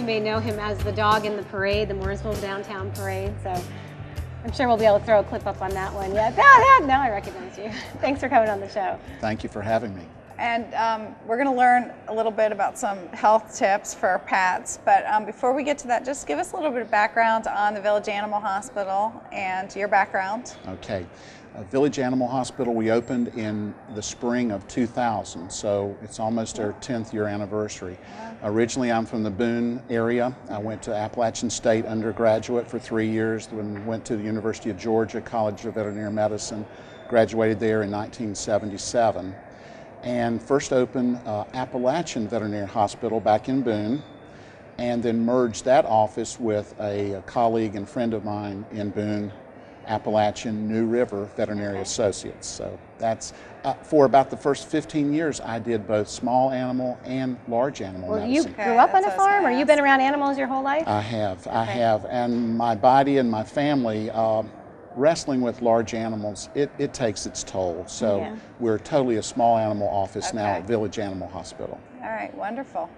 may know him as the dog in the parade, the Mooresville Downtown Parade. So I'm sure we'll be able to throw a clip up on that one. Yeah, now I recognize you. Thanks for coming on the show. Thank you for having me. And we're going to learn a little bit about some health tips for our pets. But before we get to that, just give us a little bit of background on the Village Animal Hospital and your background. Okay. Village Animal Hospital, we opened in the spring of 2000, so it's almost our 10th year anniversary. Originally, I'm from the Boone area. I went to Appalachian State undergraduate for 3 years, then went to the University of Georgia College of Veterinary Medicine, graduated there in 1977, and first opened Appalachian Veterinary Hospital back in Boone, and then merged that office with a colleague and friend of mine in Boone, Appalachian New River Veterinary Associates. So that's for about the first 15 years I did both small animal and large animal medicine. You grew up on a farm, or you've been around animals your whole life? I have, and my body and my family, wrestling with large animals, it takes its toll. So we're totally a small animal office now at Village Animal Hospital. All right, wonderful.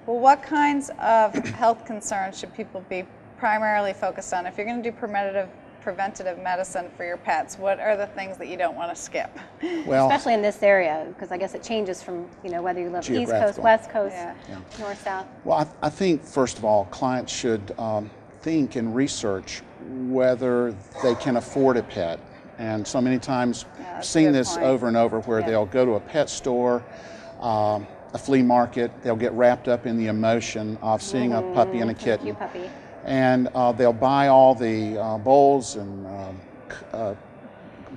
Well, what kinds of health concerns should people be primarily focused on? If you're going to do preventative medicine for your pets, what are the things that you don't want to skip? Well, especially in this area, because I guess it changes from whether you live East Coast, West Coast, North, South. Well, I think first of all, clients should think and research whether they can afford a pet. And so many times I've seen this over and over where they'll go to a pet store, a flea market, they'll get wrapped up in the emotion of seeing a puppy and a kitten. Cute puppy. And they'll buy all the bowls and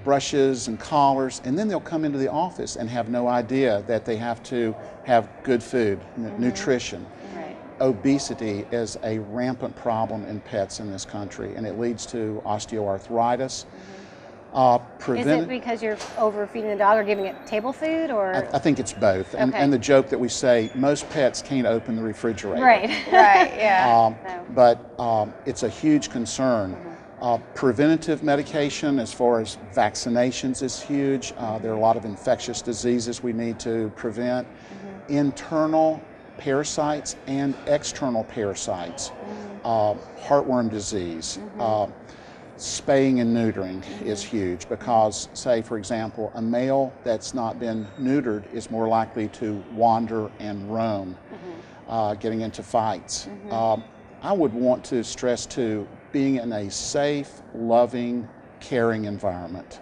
brushes and collars, and then they'll come into the office and have no idea that they have to have good food, nutrition. Right. Obesity is a rampant problem in pets in this country, and it leads to osteoarthritis. Is it because you're overfeeding the dog or giving it table food, or? I think it's both. And the joke that we say, most pets can't open the refrigerator. Right, right, yeah. But it's a huge concern. Preventative medication as far as vaccinations is huge. There are a lot of infectious diseases we need to prevent. Internal parasites and external parasites. Heartworm disease. Spaying and neutering is huge because, say, for example, a male that's not been neutered is more likely to wander and roam, getting into fights. I would want to stress, too, being in a safe, loving, caring environment.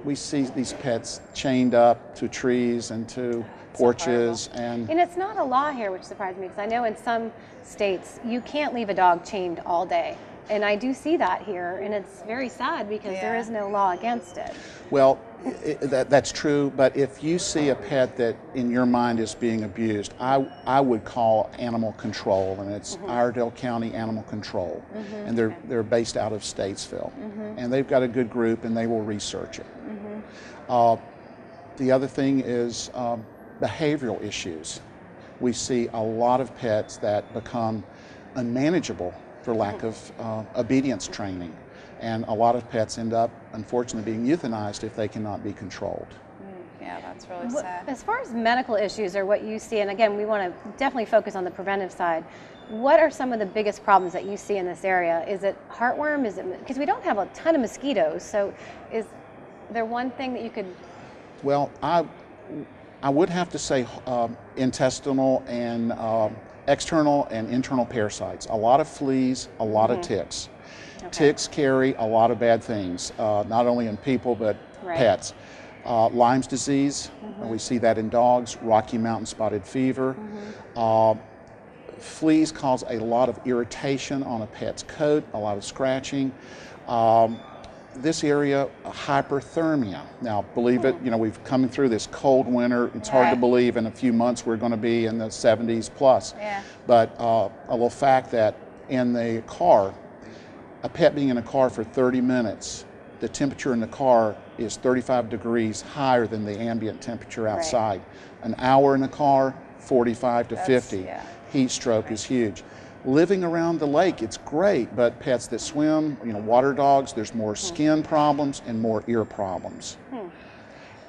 We see these pets chained up to trees and to porches. And it's not a law here, which surprised me, because I know in some states you can't leave a dog chained all day. And I do see that here, and it's very sad because there is no law against it. Well, that's true, but if you see a pet that in your mind is being abused, I would call animal control, and it's Iredell County Animal Control, and they're based out of Statesville, and they've got a good group, and they will research it. The other thing is behavioral issues. We see a lot of pets that become unmanageable for lack of obedience training. And a lot of pets end up, unfortunately, being euthanized if they cannot be controlled. Yeah, that's really sad. As far as medical issues or what you see, and again, we want to definitely focus on the preventive side, what are some of the biggest problems that you see in this area? Is it heartworm? Is it, because we don't have a ton of mosquitoes, so is there one thing that you could? Well, I would have to say intestinal and external and internal parasites. A lot of fleas, a lot of ticks. Ticks carry a lot of bad things, not only in people but pets. Lyme's disease, we see that in dogs. Rocky Mountain spotted fever. Fleas cause a lot of irritation on a pet's coat, a lot of scratching. This area, hyperthermia. Now, believe it, we've come through this cold winter. It's hard to believe in a few months we're going to be in the 70s plus. But a little fact that in the car, a pet being in a car for 30 minutes, the temperature in the car is 35 degrees higher than the ambient temperature outside. An hour in the car, 45 to 50. Heat stroke is huge. Living around the lake, it's great, but pets that swim, water dogs, there's more skin problems and more ear problems.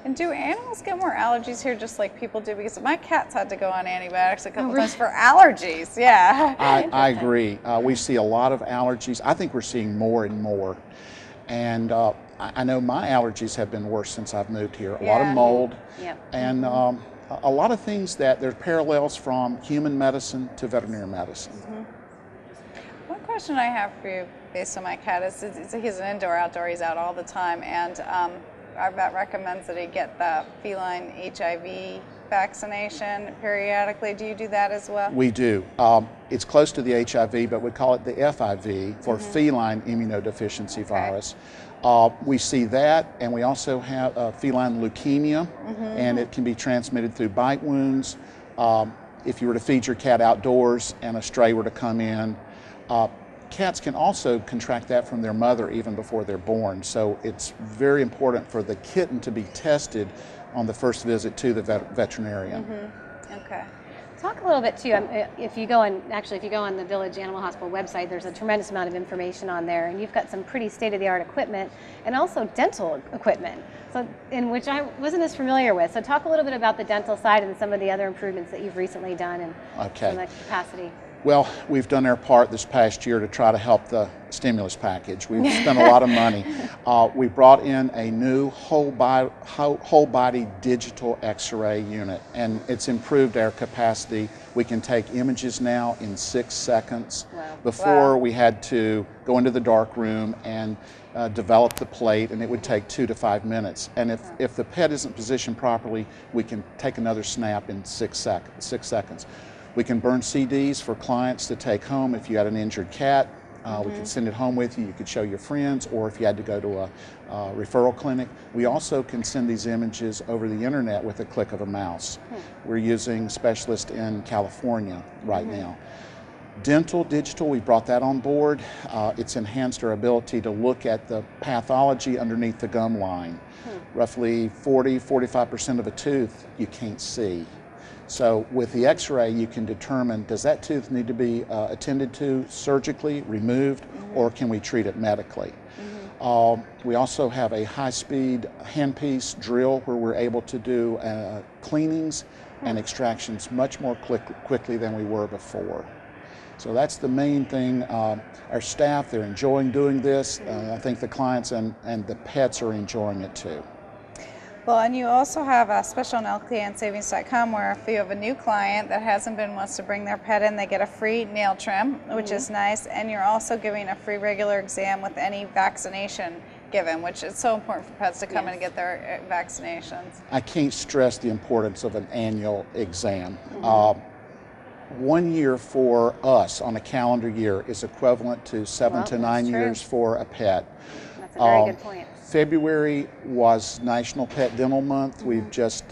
And do animals get more allergies here just like people do? Because my cats had to go on antibiotics a couple times for allergies. Yeah. I agree. We see a lot of allergies. I think we're seeing more and more. And I know my allergies have been worse since I've moved here. A lot of mold, and a lot of things that there's parallels from human medicine to veterinary medicine. One question I have for you based on my cat is he's an indoor-outdoor, he's out all the time, and our vet recommends that he get the feline HIV vaccination periodically. Do you do that as well? We do. It's close to the HIV, but we call it the FIV for feline immunodeficiency virus. We see that, and we also have feline leukemia, and it can be transmitted through bite wounds. If you were to feed your cat outdoors and a stray were to come in, cats can also contract that from their mother even before they're born. So it's very important for the kitten to be tested on the first visit to the veterinarian. Okay. Talk a little bit too. If you go on the Village Animal Hospital website, there's a tremendous amount of information on there, and you've got some pretty state-of-the-art equipment and also dental equipment, so in which I wasn't as familiar with. So talk a little bit about the dental side and some of the other improvements that you've recently done and some of the capacity. Well, we've done our part this past year to try to help the stimulus package. We've spent a lot of money. We brought in a new whole body digital X-ray unit, and it's improved our capacity. We can take images now in 6 seconds. Wow. Before we had to go into the dark room and develop the plate, and it would take 2 to 5 minutes. And if the pet isn't positioned properly, we can take another snap in 6 seconds. We can burn CDs for clients to take home. If you had an injured cat, we could send it home with you. You could show your friends, or if you had to go to a referral clinic. We also can send these images over the internet with a click of a mouse. We're using specialists in California right now. Dental digital, we brought that on board. It's enhanced our ability to look at the pathology underneath the gum line. Roughly 40–45% of a tooth you can't see. So with the X-ray, you can determine, does that tooth need to be attended to surgically, removed, or can we treat it medically? We also have a high-speed handpiece drill where we're able to do cleanings and extractions much more quickly than we were before. So that's the main thing. Our staff, they're enjoying doing this. I think the clients and the pets are enjoying it too. Well, and you also have a special on LKNSavings.com where if you have a new client that wants to bring their pet in, they get a free nail trim, which is nice, and you're also giving a free regular exam with any vaccination given, which is so important for pets to come in and get their vaccinations. I can't stress the importance of an annual exam. 1 year for us on a calendar year is equivalent to 7 to 9 years for a pet. That's a very good point. February was National Pet Dental Month. We've just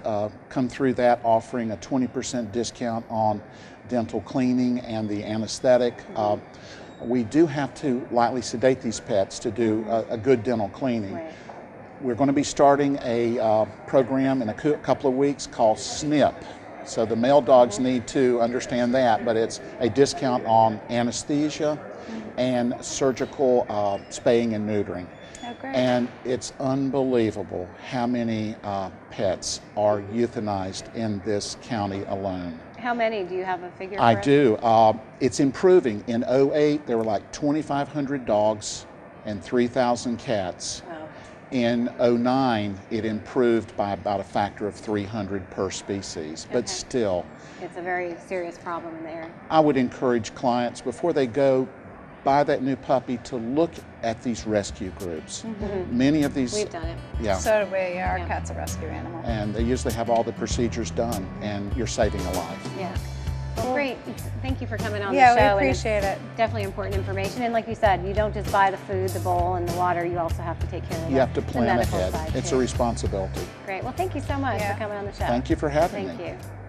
come through that, offering a 20% discount on dental cleaning and the anesthetic. We do have to lightly sedate these pets to do a good dental cleaning. We're going to be starting a program in a couple of weeks called SNP. So the male dogs need to understand that, but it's a discount on anesthesia and surgical spaying and neutering. And it's unbelievable how many pets are euthanized in this county alone. How many? Do you have a figure for I do. It's improving. In 2008, there were like 2,500 dogs and 3,000 cats. Wow. In 2009, it improved by about a factor of 300 per species, but still. It's a very serious problem in the area. I would encourage clients, before they go buy that new puppy, to look at these rescue groups. Many of these... We've done it. Yeah. So do we. Our cat's a rescue animal. And they usually have all the procedures done, and you're saving a life. Yeah. Well, great. Thank you for coming on the show. Yeah, we appreciate it. Definitely important information. And like you said, you don't just buy the food, the bowl, and the water. You also have to take care of You have to plan the medical ahead. side It's too. a responsibility. Great. Well, thank you so much for coming on the show. Thank you for having me. Thank you.